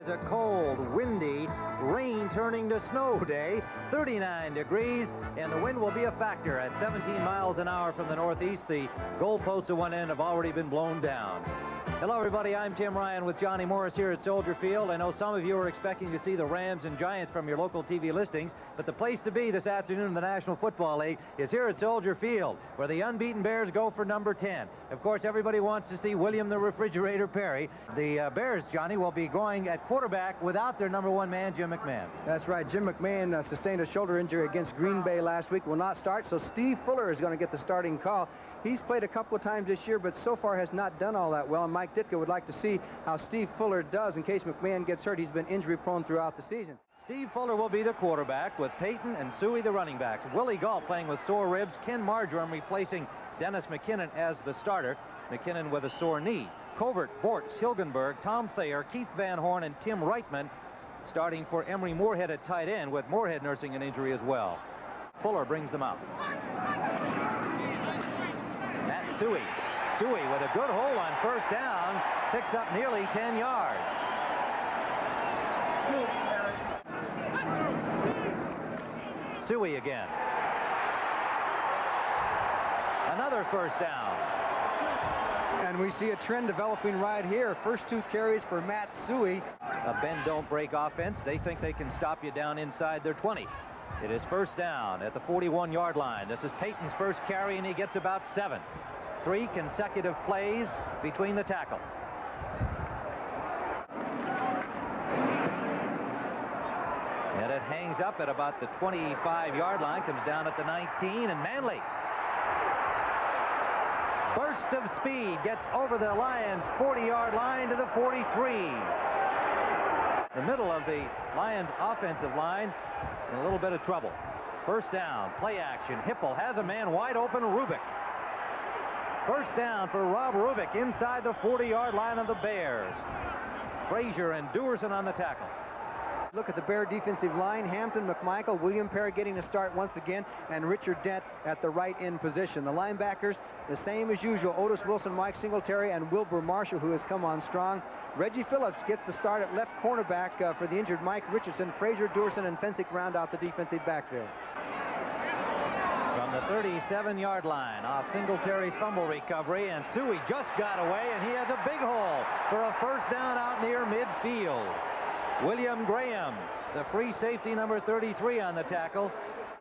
It's a cold, windy, rain turning to snow day, 39 degrees, and the wind will be a factor at 17 miles an hour from the northeast. The goalposts at one end have already been blown down. Hello, everybody. I'm Tim Ryan with Johnny Morris here at Soldier Field. I know some of you are expecting to see the Rams and Giants from your local TV listings, but the place to be this afternoon in the National Football League is here at Soldier Field, where the unbeaten Bears go for number 10. Of course, everybody wants to see William the Refrigerator Perry. The Bears, Johnny, will be going at quarterback without their number one man, Jim McMahon. That's right. Jim McMahon sustained a shoulder injury against Green Bay last week, will not start, so Steve Fuller is going to get the starting call. He's played a couple of times this year, but so far has not done all that well, and Mike Ditka would like to see how Steve Fuller does in case McMahon gets hurt. He's been injury-prone throughout the season. Steve Fuller will be the quarterback, with Peyton and Suey the running backs. Willie Galt playing with sore ribs. Ken Marjoram replacing Dennis McKinnon as the starter. McKinnon with a sore knee. Covert, Bortz, Hilgenberg, Tom Thayer, Keith Van Horn, and Tim Reitman starting for Emery Moorhead at tight end, with Moorhead nursing an injury as well. Fuller brings them out. Suey with a good hold on first down, picks up nearly 10 yards. Suey again. Another first down. And we see a trend developing right here. First two carries for Matt Suey. A bend-don't-break offense. They think they can stop you down inside their 20. It is first down at the 41-yard line. This is Peyton's first carry, and he gets about 7. 3 consecutive plays between the tackles. And it hangs up at about the 25-yard line, comes down at the 19, and Manley. Burst of speed, gets over the Lions' 40-yard line to the 43. The middle of the Lions' offensive line in a little bit of trouble. First down, play action. Hipple has a man wide open, Rubik. First down for Rob Rubik inside the 40-yard line of the Bears. Frazier and Dewerson on the tackle. Look at the Bear defensive line. Hampton, McMichael, William Perry getting a start once again, and Richard Dent at the right end position. The linebackers, the same as usual. Otis Wilson, Mike Singletary, and Wilbur Marshall, who has come on strong. Reggie Phillips gets the start at left cornerback for the injured Mike Richardson. Frazier, Dewerson, and Fensick round out the defensive backfield. From the 37-yard line, off Singletary's fumble recovery, and Suey just got away, and he has a big hole for a first down out near midfield. William Graham, the free safety, number 33 on the tackle.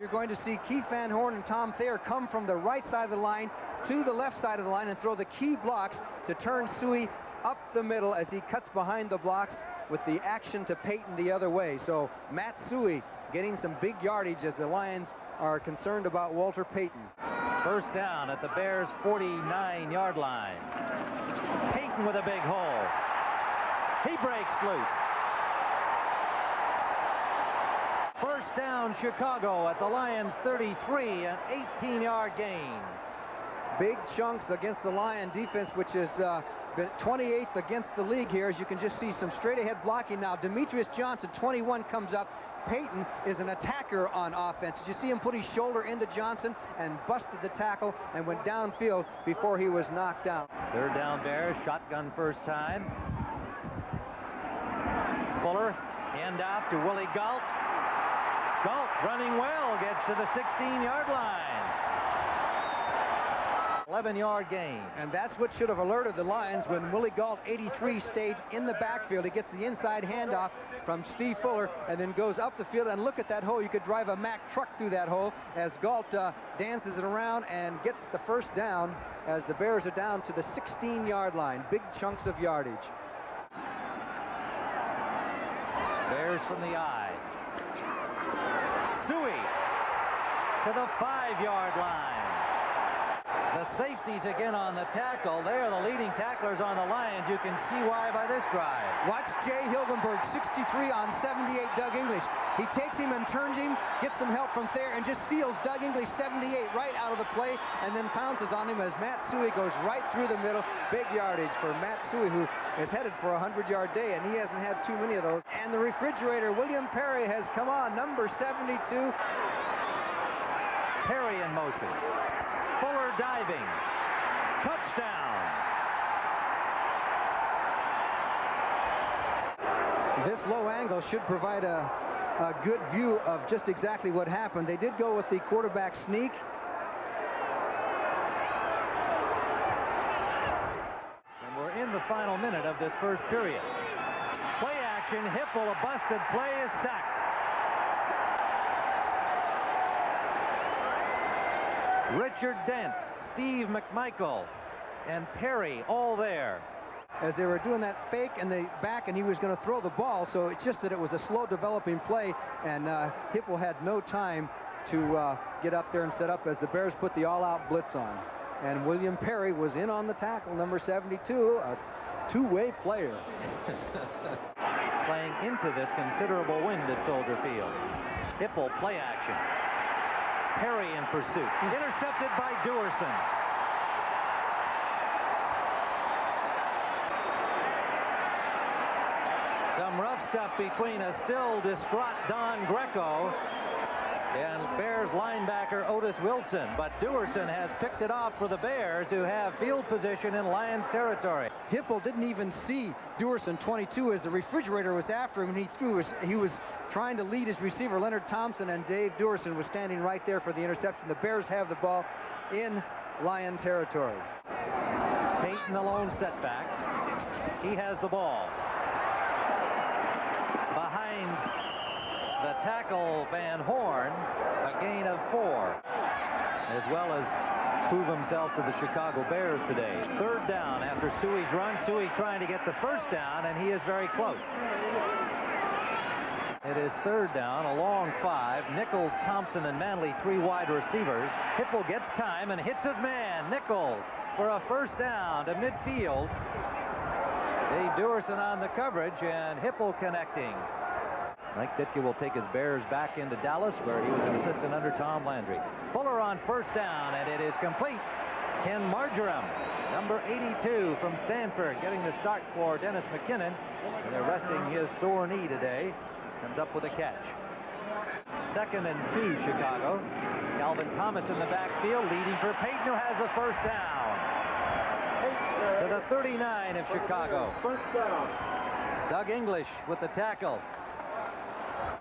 You're going to see Keith Van Horn and Tom Thayer come from the right side of the line to the left side of the line and throw the key blocks to turn Suey up the middle as he cuts behind the blocks, with the action to Peyton the other way. So Matt Suey getting some big yardage as the Lions are concerned about Walter Payton. First down at the Bears' 49-yard line. Payton with a big hole. He breaks loose. First down, Chicago at the Lions' 33, an 18-yard gain. Big chunks against the Lion defense, which has been 28th against the league here. As you can just see some straight-ahead blocking now. Demetrius Johnson, 21, comes up. Peyton is an attacker on offense. Did you see him put his shoulder into Johnson and busted the tackle and went downfield before he was knocked down? Third down Bears, shotgun first time. Fuller, hand off to Willie Galt. Galt running well, gets to the 16-yard line. 11-yard gain. And that's what should have alerted the Lions when Willie Galt, 83, stayed in the backfield. He gets the inside handoff from Steve Fuller and then goes up the field. And look at that hole. You could drive a Mack truck through that hole as Galt dances it around and gets the first down as the Bears are down to the 16-yard line. Big chunks of yardage. Bears from the eye. Suey to the 5-yard line. The safeties again on the tackle. They are the leading tacklers on the Lions. You can see why by this drive. Watch Jay Hilgenberg, 63 on 78, Doug English. He takes him and turns him, gets some help from Thayer, and just seals Doug English, 78, right out of the play, and then pounces on him as Matt Suey goes right through the middle. Big yardage for Matt Suey, who is headed for a 100-yard day, and he hasn't had too many of those. And the refrigerator, William Perry, has come on, number 72. Perry in motion. Fuller diving. Touchdown. This slow angle should provide a good view of just exactly what happened. They did go with the quarterback sneak. And we're in the final minute of this first period. Play action, Hippel, a busted play, is sacked. Richard Dent, Steve McMichael, and Perry all there. As they were doing that fake and the back, and he was going to throw the ball, so it's just that it was a slow developing play, and Hippel had no time to get up there and set up as the Bears put the all-out blitz on. And William Perry was in on the tackle, number 72, a two-way player. Playing into this considerable wind at Soldier Field. Hippel, play action. Perry in pursuit. Intercepted by Duerson. Some rough stuff between a still distraught Don Greco and Bears linebacker Otis Wilson. But Duerson has picked it off for the Bears, who have field position in Lions territory. Hippel didn't even see Duerson, 22, as the refrigerator was after him, and he was trying to lead his receiver, Leonard Thompson, and Dave Duerson was standing right there for the interception. The Bears have the ball in Lion territory. Payton alone setback. He has the ball. Behind the tackle, Van Horn, a gain of 4, as well as prove himself to the Chicago Bears today. Third down after Suey's run. Suey trying to get the first down, and he is very close. It is third down, a long 5. Nichols, Thompson, and Manley, 3 wide receivers. Hippel gets time and hits his man. Nichols for a first down to midfield. Dave Duerson on the coverage, and Hippel connecting. Mike Ditka will take his Bears back into Dallas, where he was an assistant under Tom Landry. Fuller on first down, and it is complete. Ken Marjoram, number 82 from Stanford, getting the start for Dennis McKinnon. And they're resting his sore knee today. Comes up with a catch. 2nd and 2, Chicago. Calvin Thomas in the backfield, leading for Payton, who has the first down. To the 39 of Chicago. Doug English with the tackle.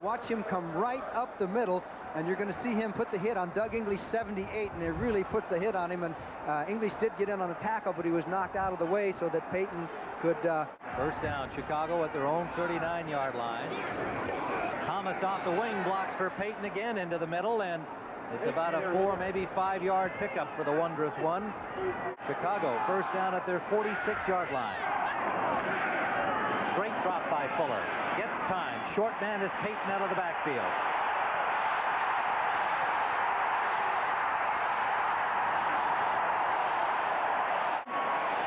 Watch him come right up the middle, and you're going to see him put the hit on Doug English, 78, and it really puts a hit on him. And English did get in on the tackle, but he was knocked out of the way so that Payton could... First down, Chicago at their own 39-yard line. Thomas off the wing, blocks for Payton again into the middle, and it's about a 4, maybe 5-yard pickup for the wondrous one. Chicago, first down at their 46-yard line. Straight drop by Fuller. Gets time. Short man is Payton out of the backfield.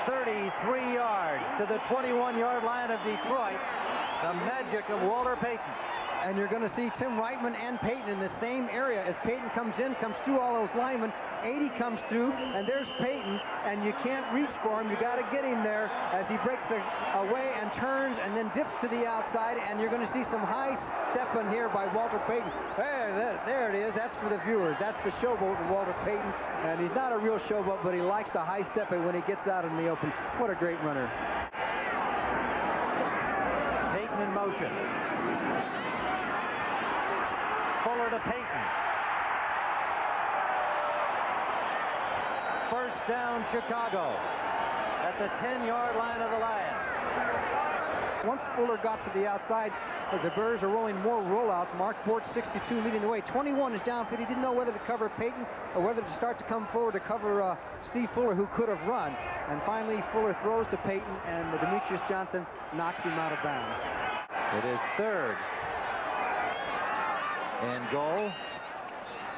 .33 yards to the 21-yard line of Detroit. The magic of Walter Payton. And you're going to see Tim Reitman and Payton in the same area as Payton comes through all those linemen. 80 comes through, and there's Payton, and you can't reach for him. You got to get him there as he breaks away and turns and then dips to the outside, and you're going to see some high stepping here by Walter Payton. There it is. That's for the viewers. That's the showboat of Walter Payton, and he's not a real showboat, but he likes to high step it when he gets out in the open. What a great runner. Payton in motion. Fuller to Payton. First down, Chicago at the 10-yard line of the Lions. Once Fuller got to the outside, as the Bears are rolling more rollouts, Mark Bortz, 62, leading the way. 21 is downfield. He didn't know whether to cover Payton or whether to start to come forward to cover Steve Fuller, who could have run. And finally, Fuller throws to Payton, and Demetrius Johnson knocks him out of bounds. It is third and goal.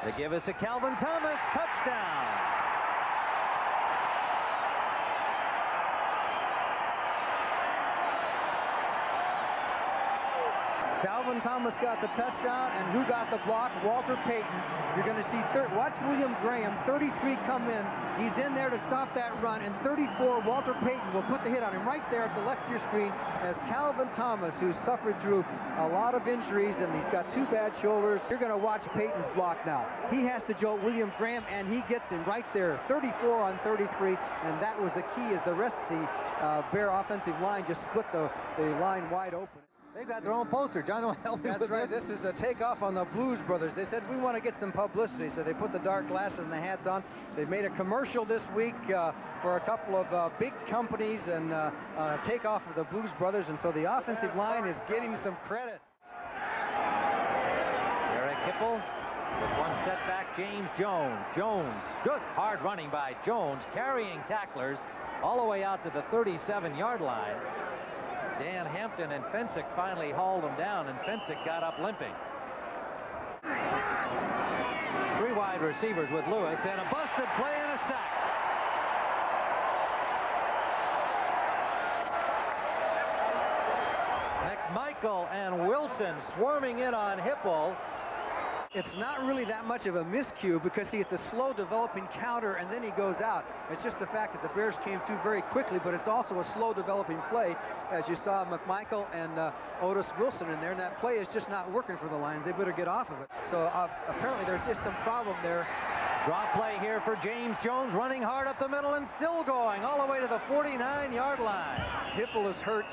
They give us a Calvin Thomas touchdown. Calvin Thomas got the touchdown, and who got the block? Walter Payton. You're going to see, watch William Graham, 33, come in. He's in there to stop that run, and 34, Walter Payton will put the hit on him right there at the left of your screen as Calvin Thomas, who's suffered through a lot of injuries, and he's got 2 bad shoulders. You're going to watch Payton's block now. He has to jolt William Graham, and he gets him right there, 34 on 33, and that was the key, as the rest of the Bear offensive line just split the line wide open. They've got their own poster. John, will help me That's with right. this? This is a takeoff on the Blues Brothers. They said, we want to get some publicity, so they put the dark glasses and the hats on. They've made a commercial this week for a couple of big companies and takeoff of the Blues Brothers, and so the offensive line is getting some credit. Eric Hipple with one setback. James Jones. Jones, good hard running by Jones, carrying tacklers all the way out to the 37-yard line. Dan Hampton and Fensick finally hauled him down, and Fensick got up limping. Three wide receivers with Lewis, and a busted play and a sack. McMichael and Wilson swarming in on Hipple. It's not really that much of a miscue because it's a slow developing counter and then he goes out. It's just the fact that the Bears came through very quickly, but it's also a slow developing play, as you saw McMichael and Otis Wilson in there, and that play is just not working for the Lions. They better get off of it. So apparently there's just some problem there. Drop play here for James Jones, running hard up the middle and still going all the way to the 49-yard line. Hipple is hurt.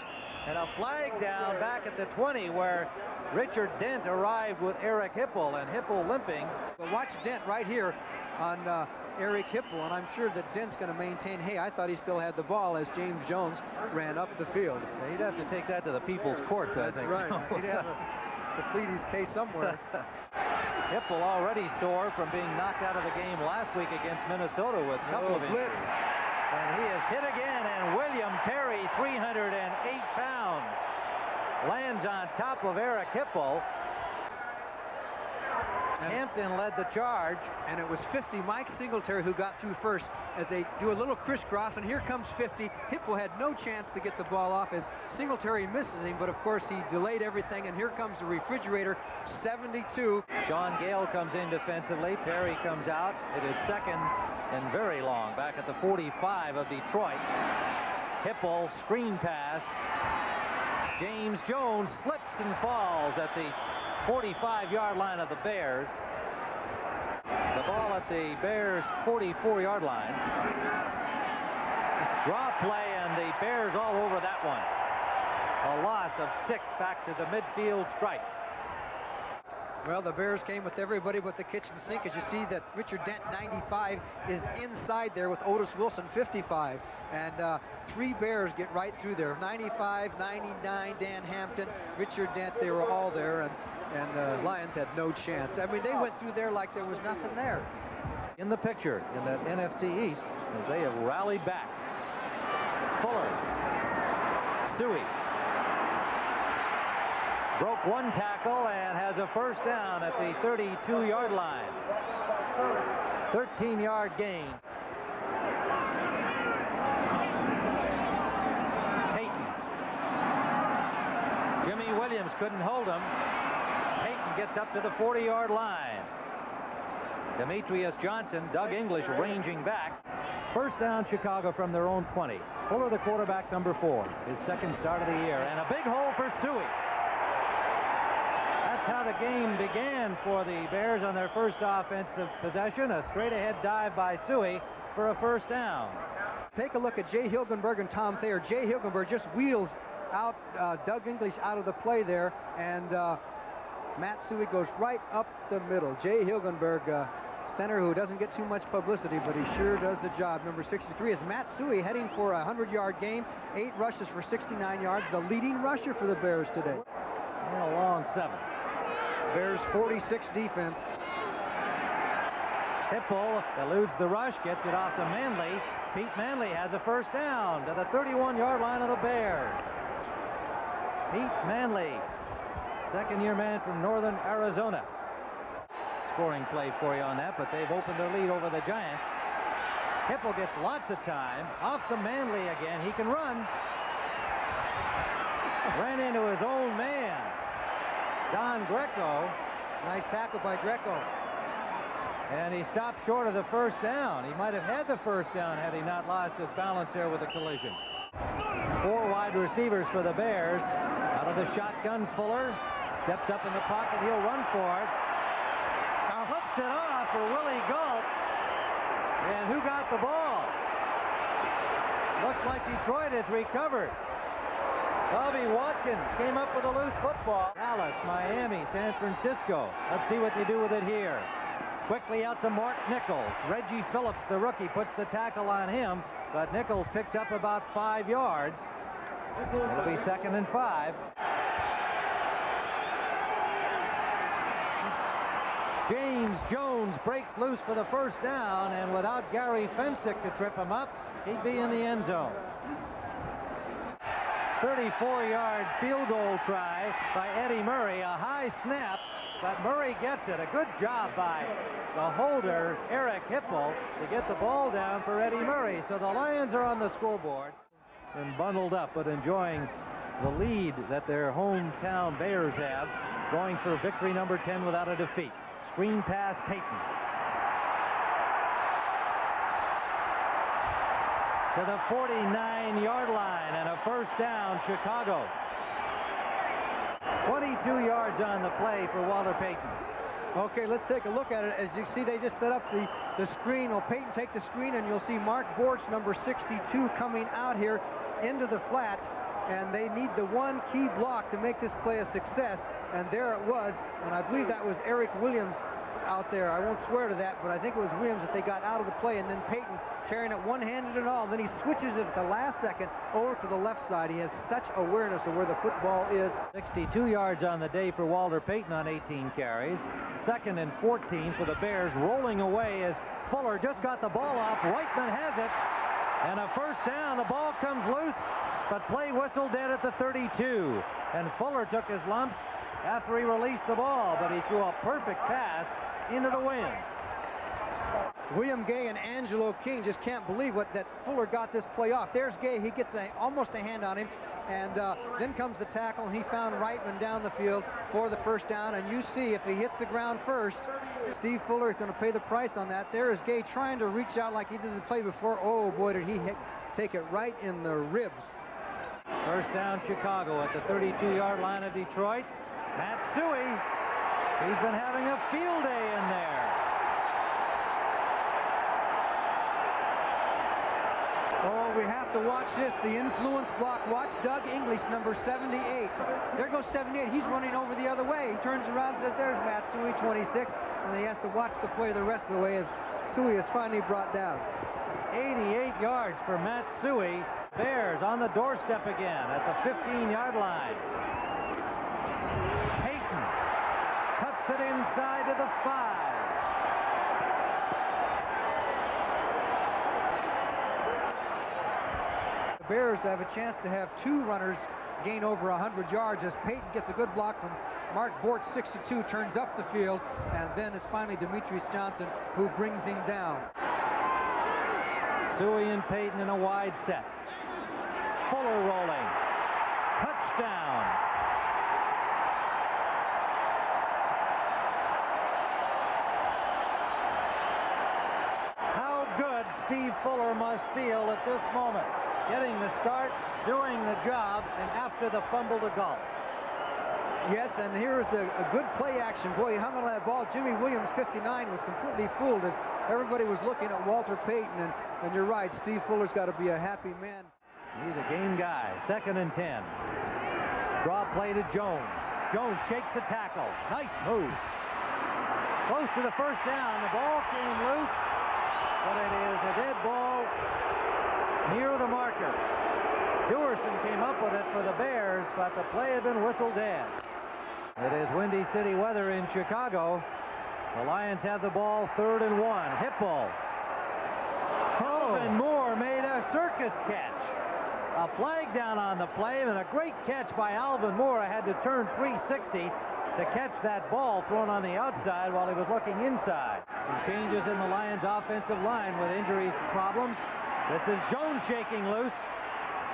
And a flag down back at the 20 where Richard Dent arrived with Eric Hipple, and Hipple limping. But watch Dent right here on Eric Hipple, and I'm sure that Dent's going to maintain, hey, I thought he still had the ball as James Jones ran up the field. He'd have to take that to the People's Court, I think. That's right. He'd have to plead his case somewhere. Hipple already sore from being knocked out of the game last week against Minnesota with a couple of blitz. injuries. And he is hit again, and William Perry, 308 pounds, lands on top of Eric Hipple. Hampton led the charge. And it was 50, Mike Singletary, who got through first as they do a little crisscross, and here comes 50. Hipple had no chance to get the ball off as Singletary misses him, but of course he delayed everything, and here comes the refrigerator, 72. Sean Gale comes in defensively. Perry comes out. It is second and very long back at the 45 of Detroit. Hipple screen pass. James Jones slips and falls at the 45-yard line of the Bears. The ball at the Bears' 44-yard line. Draw play, and the Bears all over that one. A loss of 6 back to the midfield stripe. Well, the Bears came with everybody but the kitchen sink, as you see that Richard Dent, 95, is inside there with Otis Wilson, 55. And 3 Bears get right through there. 95, 99, Dan Hampton, Richard Dent, they were all there, and the Lions had no chance. I mean, they went through there like there was nothing there. In the picture in the NFC East as they have rallied back. Fuller. Suey. Broke one tackle and has a first down at the 32-yard line. 13-yard gain. Payton. Jimmy Williams couldn't hold him. Payton gets up to the 40-yard line. Demetrius Johnson, Doug English ranging back. First down, Chicago from their own 20. Fuller, the quarterback, number 4. His second start of the year. And a big hole for Suey. That's how the game began for the Bears on their first offensive possession. A straight-ahead dive by Suey for a first down. Take a look at Jay Hilgenberg and Tom Thayer. Jay Hilgenberg just wheels out Doug English out of the play there, and Matt Suey goes right up the middle. Jay Hilgenberg, center who doesn't get too much publicity, but he sure does the job. Number 63 is Matt Suey, heading for a 100-yard game, 8 rushes for 69 yards, the leading rusher for the Bears today. And a long 7. Bears 46 defense. Hipple eludes the rush, gets it off to Manley. Pete Manley has a first down to the 31-yard line of the Bears. Pete Manley, second-year man from northern Arizona. Scoring play for you on that, but they've opened their lead over the Giants. Hipple gets lots of time. Off to Manley again. He can run. Ran into his own man, Don Greco. Nice tackle by Greco. And he stopped short of the first down. He might have had the first down had he not lost his balance there with a collision. 4 wide receivers for the Bears. Out of the shotgun, Fuller steps up in the pocket. He'll run for it. Hooks it off for Willie Gault. And who got the ball? Looks like Detroit has recovered. Bobby Watkins came up with a loose football. Dallas, Miami, San Francisco. Let's see what they do with it here. Quickly out to Mark Nichols. Reggie Phillips, the rookie, puts the tackle on him, but Nichols picks up about 5 yards. It'll be 2nd and 5. James Jones breaks loose for the first down, and without Gary Fensick to trip him up, he'd be in the end zone. 34-yard field goal try by Eddie Murray. A high snap, but Murray gets it. A good job by the holder, Eric Hipple, to get the ball down for Eddie Murray. So the Lions are on the scoreboard and bundled up, but enjoying the lead that their hometown Bears have, going for victory number 10 without a defeat. Screen pass, Payton. To the 49-yard line, and a first down, Chicago. 22 yards on the play for Walter Payton. Okay, let's take a look at it. As you see, they just set up the screen. Well, Payton take the screen, and you'll see Mark Bortz, number 62, coming out here into the flat. And they need the one key block to make this play a success. And there it was. And I believe that was Eric Williams out there. I won't swear to that, but I think it was Williams that they got out of the play. And then Payton carrying it one-handed and all. And then he switches it at the last second over to the left side. He has such awareness of where the football is. 62 yards on the day for Walter Payton on 18 carries. 2nd and 14 for the Bears, rolling away as Fuller just got the ball off. Reitman has it. And a first down. The ball comes loose, but play whistle dead at the 32. And Fuller took his lumps after he released the ball, but he threw a perfect pass into the wind. William Gay and Angelo King just can't believe that Fuller got this play off. There's Gay. He gets almost a hand on him. And then comes the tackle, and he found Reitman down the field for the first down. And you see, if he hits the ground first, Steve Fuller is going to pay the price on that. There is Gay trying to reach out like he did the play before. Oh, boy, did he take it right in the ribs. First down, Chicago at the 32-yard line of Detroit. Matt Suey, he's been having a field day in there. Oh, we have to watch this. The influence block. Watch Doug English, number 78. There goes 78. He's running over the other way. He turns around and says, there's Matt Suey, 26. And he has to watch the play the rest of the way as Suey is finally brought down. 88 yards for Matt Suey. Bears on the doorstep again at the 15-yard line. Payton cuts it inside to the 5. The Bears have a chance to have 2 runners gain over 100 yards as Payton gets a good block from Mark Bortz, 62, turns up the field, and then it's finally Demetrius Johnson who brings him down. Suey and Payton in a wide set. Fuller rolling. Touchdown. How good Steve Fuller must feel at this moment. Getting the start, doing the job, and after the fumble to Galt. Yes, and here's a good play action. Boy, he hung on that ball. Jimmy Williams, 59, was completely fooled as everybody was looking at Walter Payton. And you're right, Steve Fuller's got to be a happy man. He's a game guy. 2nd and 10. Draw play to Jones. Jones shakes a tackle. Nice move. Close to the first down. The ball came loose, but it is a dead ball near the marker. Dewerson came up with it for the Bears, but the play had been whistled dead. It is Windy City weather in Chicago. The Lions have the ball, 3rd and 1. Hipple. Alvin Moore made a circus catch. A flag down on the play, and a great catch by Alvin Moore. I had to turn 360 to catch that ball thrown on the outside while he was looking inside. Some changes in the Lions offensive line with injuries problems. This is Jones shaking loose.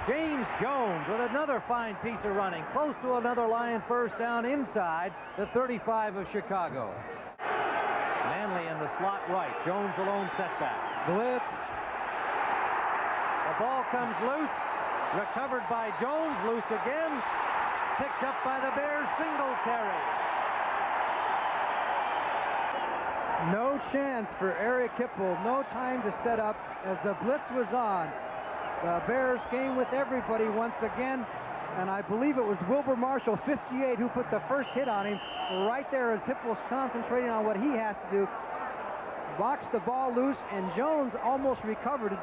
James Jones with another fine piece of running, close to another Lion first down inside the 35 of Chicago. Manley in the slot right. Jones alone setback. Blitz. The ball comes loose. Recovered by Jones. Loose again. Picked up by the Bears. Singletary. No chance for Eric Hipple. No time to set up as the blitz was on. The Bears came with everybody once again, And I believe it was Wilbur Marshall, 58, who put the first hit on him. Right there as Hippel's concentrating on what he has to do. Boxed the ball loose, and Jones almost recovered it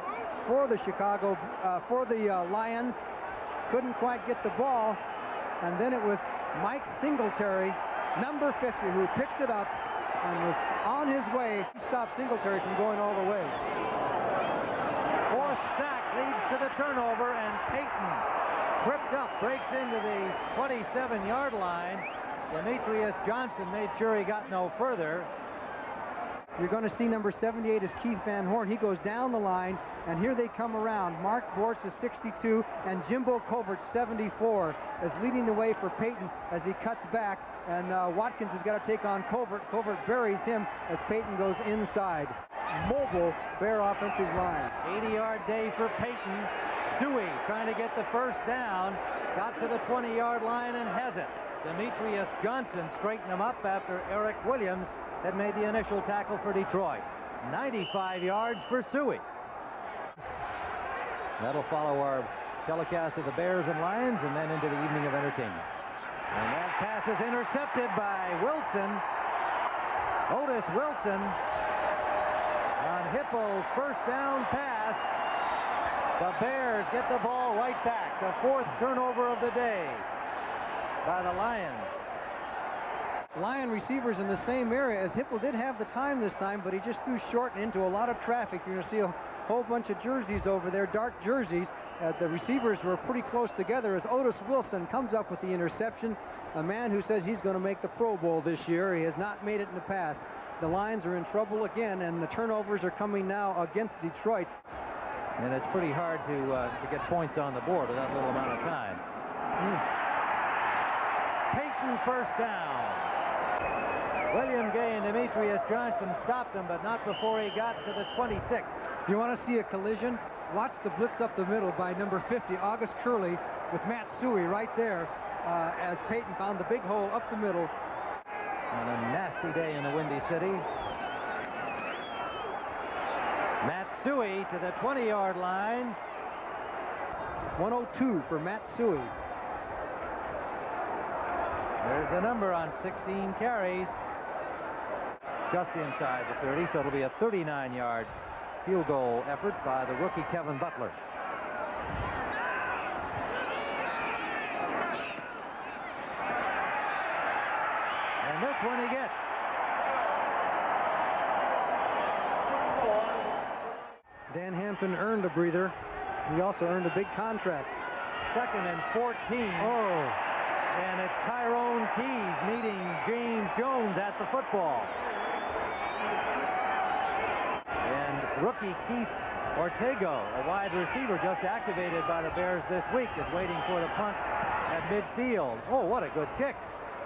for the Lions. Couldn't quite get the ball. And then it was Mike Singletary, number 50, who picked it up and was on his way. He stopped Singletary from going all the way. Fourth sack leads to the turnover, and Payton tripped up, breaks into the 27-yard line. Demetrius Johnson made sure he got no further. You're going to see number 78 is Keith Van Horn. He goes down the line, and here they come around. Mark Bortz is 62, and Jimbo Covert, 74, is leading the way for Payton as he cuts back, and Watkins has got to take on Covert. Covert buries him as Payton goes inside. Mobile Bear offensive line. 80-yard day for Payton. Suey trying to get the first down. Got to the 20-yard line and has it. Demetrius Johnson straightened him up after Eric Williams had made the initial tackle for Detroit. 95 yards for Suey. That'll follow our telecast of the Bears and Lions and then into the evening of entertainment. And that pass is intercepted by Wilson. Otis Wilson on Hippel's first down pass. The Bears get the ball right back. The fourth turnover of the day by the Lions. Lion receivers in the same area, as Hippel did have the time this time, but he just threw short into a lot of traffic. You're going to see a whole bunch of jerseys over there, dark jerseys. The receivers were pretty close together as Otis Wilson comes up with the interception. A man who says he's going to make the Pro Bowl this year. He has not made it in the past. The Lions are in trouble again, and the turnovers are coming now against Detroit. And it's pretty hard to get points on the board with that little amount of time. Payton first down. William Gay and Demetrius Johnson stopped him, but not before he got to the 26. You want to see a collision? Watch the blitz up the middle by number 50, August Curley, with Matt Suey right there as Payton found the big hole up the middle. On a nasty day in the Windy City. Matt Suey to the 20-yard line. 102 for Matt Suey. There's the number on 16 carries. Just inside the 30, so it'll be a 39-yard field goal effort by the rookie Kevin Butler. And this one he gets. Dan Hampton earned a breather. He also earned a big contract. 2nd and 14. Oh. And it's Tyrone Keys meeting James Jones at the football. And rookie Keith Ortego, a wide receiver just activated by the Bears this week, is waiting for the punt at midfield. Oh, what a good kick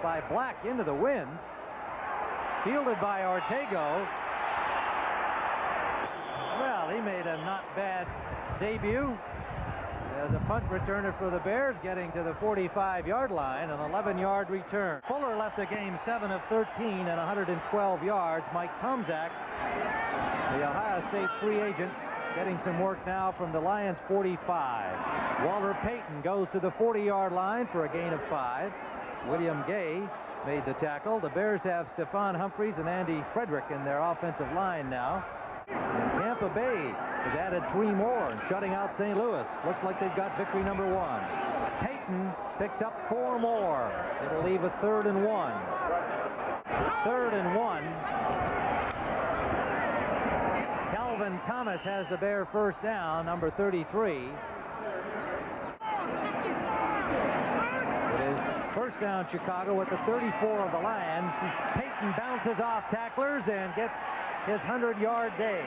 by Black into the wind. Fielded by Ortego. Well, he made a not bad debut as a punt returner for the Bears, getting to the 45-yard line, an 11-yard return. Fuller left the game 7 of 13 and 112 yards. Mike Tomczak, the Ohio State free agent, getting some work now from the Lions 45. Walter Payton goes to the 40-yard line for a gain of 5. William Gay made the tackle. The Bears have Stephon Humphreys and Andy Frederick in their offensive line now. And Tampa Bay has added 3 more and shutting out St. Louis. Looks like they've got victory number 1. Payton picks up 4 more. It'll leave a 3rd and 1. 3rd and 1. Calvin Thomas has the Bear first down, number 33. It is first down Chicago at the 34 of the Lions. Payton bounces off tacklers and gets his 100-yard day.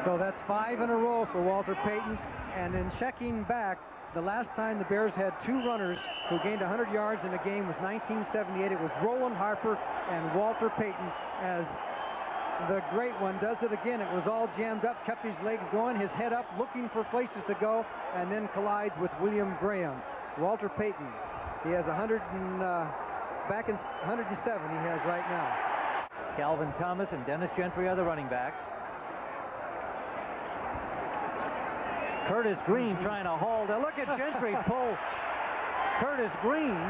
So that's 5 in a row for Walter Payton. And in checking back, the last time the Bears had 2 runners who gained 100 yards in a game was 1978. It was Roland Harper and Walter Payton, as the great one does it again. It was all jammed up, kept his legs going, his head up, looking for places to go, and then collides with William Graham. Walter Payton, he has 107 he has right now. Calvin Thomas and Dennis Gentry are the running backs. Curtis Green trying to haul. Look at Gentry pull Curtis Green,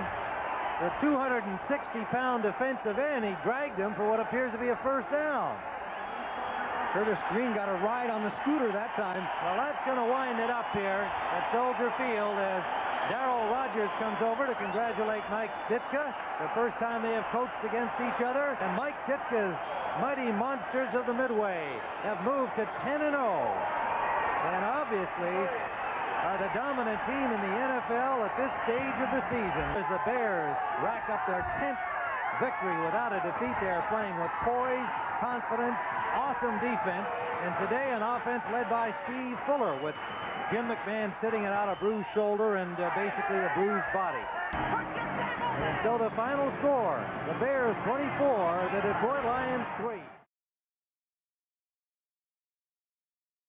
the 260-pound defensive end. He dragged him for what appears to be a first down. Curtis Green got a ride on the scooter that time. Well, that's going to wind it up here at Soldier Field as Darrell Rogers comes over to congratulate Mike Ditka. The first time they have coached against each other. And Mike Ditka's mighty Monsters of the Midway have moved to 10-0. And obviously are the dominant team in the NFL at this stage of the season. As the Bears rack up their 10th victory without a defeat, they are playing with poise, confidence, awesome defense, and today an offense led by Steve Fuller with Jim McMahon sitting it out a bruised shoulder and basically a bruised body. And so the final score, the Bears 24, the Detroit Lions 3.